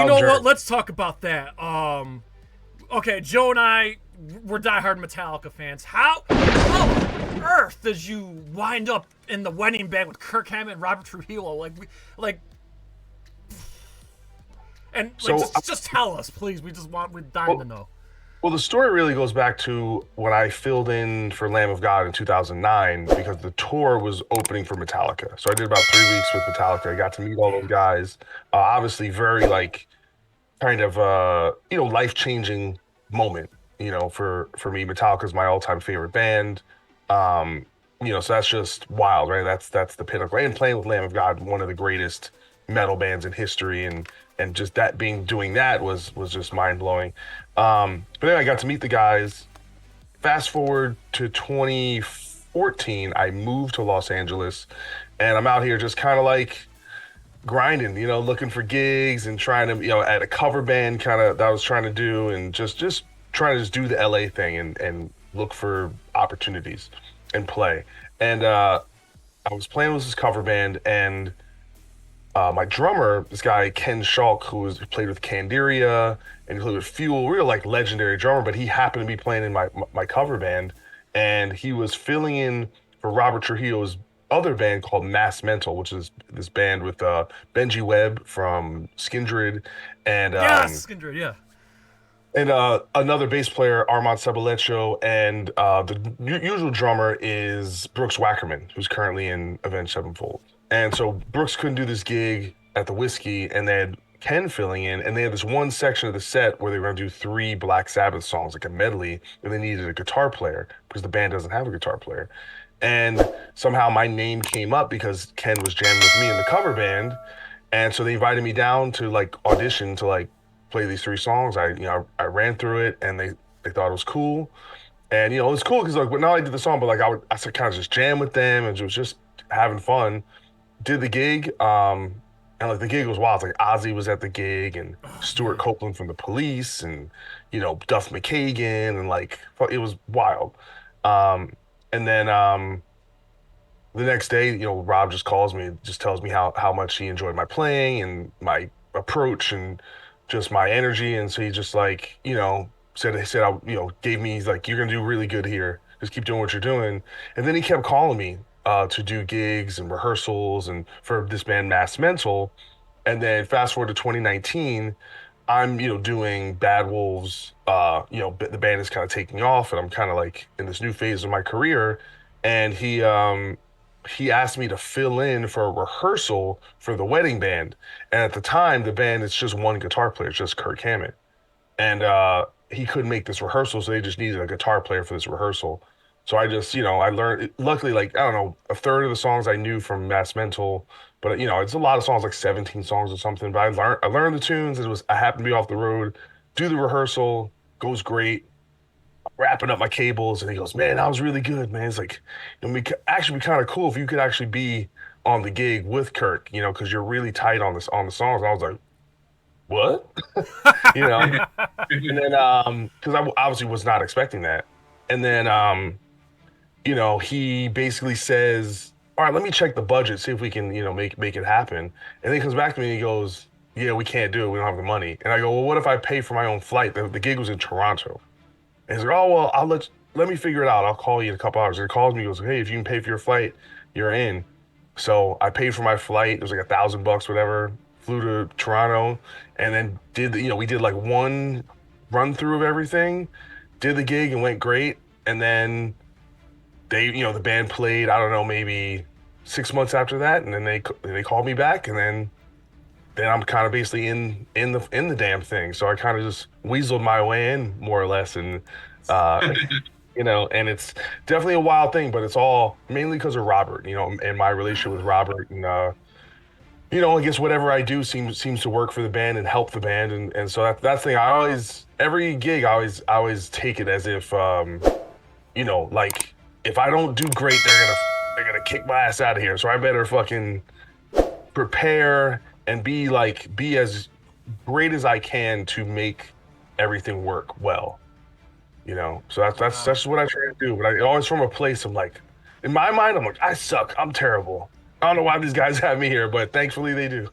You know what? journey. Let's talk about that. Okay, Joe and I, we're diehard Metallica fans. How on earth did you wind up in the wedding band with Kirk Hammett and Robert Trujillo? So, Just tell us, please. We're dying to well, know. well, the story really goes back to when I filled in for Lamb of God in 2009 because the tour was opening for Metallica. So I did about 3 weeks with Metallica. I got to meet all those guys. Obviously, very like kind of life changing moment. For me, Metallica is my all time favorite band. Um, so that's just wild, right? That's the pinnacle. And playing with Lamb of God, one of the greatest metal bands in history, and just that being doing that was just mind blowing. But then I got to meet the guys. Fast forward to 2014, I moved to Los Angeles, and I'm out here just kind of like grinding, looking for gigs and trying to, at a cover band kind of that I was trying to do, and just trying to just do the LA thing and look for opportunities and play. And I was playing with this cover band, and my drummer, this guy Ken Schalk, who played with Candiria and he played with Fuel, real like legendary drummer, but he happened to be playing in my cover band, and he was filling in for Robert Trujillo's other band called Mass Mental, which is this band with Benji Webb from Skindred and Yes, Kindred. Yeah. another bass player, Armand Sabalecho, and the usual drummer is Brooks Wackerman, who's currently in Avenged Sevenfold. And so Brooks couldn't do this gig at the Whiskey, and they had Ken filling in, and they had this one section of the set where they were going to do three Black Sabbath songs, like a medley, and they needed a guitar player because the band doesn't have a guitar player. And somehow my name came up because Ken was jamming with me in the cover band, and so they invited me down to like audition to like play these three songs. I ran through it, and they thought it was cool, and it was cool because like not only did the song, but like I kind of just jam with them and it was just having fun. Did the gig, and like the gig was wild. Like Ozzy was at the gig, and Oh Stuart man. Copeland from the Police, and Duff McKagan, and like it was wild. Um, and then the next day, Rob just calls me, just tells me how much he enjoyed my playing and my approach and just my energy. And so he just like, said, gave me, he's like, you're gonna do really good here. Just keep doing what you're doing. And then he kept calling me to do gigs and rehearsals and for this band Mass Mental. And then fast forward to 2019, I'm, doing Bad Wolves. The band is kind of taking off, and I'm kind of like in this new phase of my career. And he asked me to fill in for a rehearsal for the wedding band. And at the time, the band it's just one guitar player, it's just Kirk Hammett. And he couldn't make this rehearsal, so they just needed a guitar player for this rehearsal. So I just, I learned. Luckily, like I don't know, a third of the songs I knew from Mass Mental, but it's a lot of songs, like 17 songs or something. But I learned the tunes. I happened to be off the road, do the rehearsal, goes great, wrapping up my cables, and he goes, "Man, that was really good, man." It's like, actually be kind of cool if you could actually be on the gig with Kirk, because you're really tight on the songs. I was like, "What?" you know. And then, because I obviously was not expecting that, and then, he basically says, "All right, let me check the budget, see if we can, make it happen." And then he comes back to me and he goes, "Yeah, we can't do it. We don't have the money." And I go, "Well, what if I pay for my own flight?" The gig was in Toronto. And he's like, "Oh well, let me figure it out. I'll call you in a couple hours." And he calls me, he goes, "Hey, if you can pay for your flight, you're in." So I paid for my flight. It was like $1,000, whatever. Flew to Toronto, and then we did like one run through of everything. Did the gig and went great. And then the band played. I don't know, maybe 6 months after that, and then they called me back, and then I'm kind of basically in the damn thing. So I kind of just weaseled my way in more or less, and uh, and it's definitely a wild thing, but it's all mainly because of Robert, and my relationship with Robert, and I guess whatever I do seems to work for the band and help the band, and so that's the thing. I always every gig I always take it as if like if I don't do great, they're gonna kick my ass out of here. So I better fucking prepare and be as great as I can to make everything work well. So Wow. that's what I try to do. But I always from a place of like, in my mind, I'm like, I suck, I'm terrible. I don't know why these guys have me here, but thankfully they do.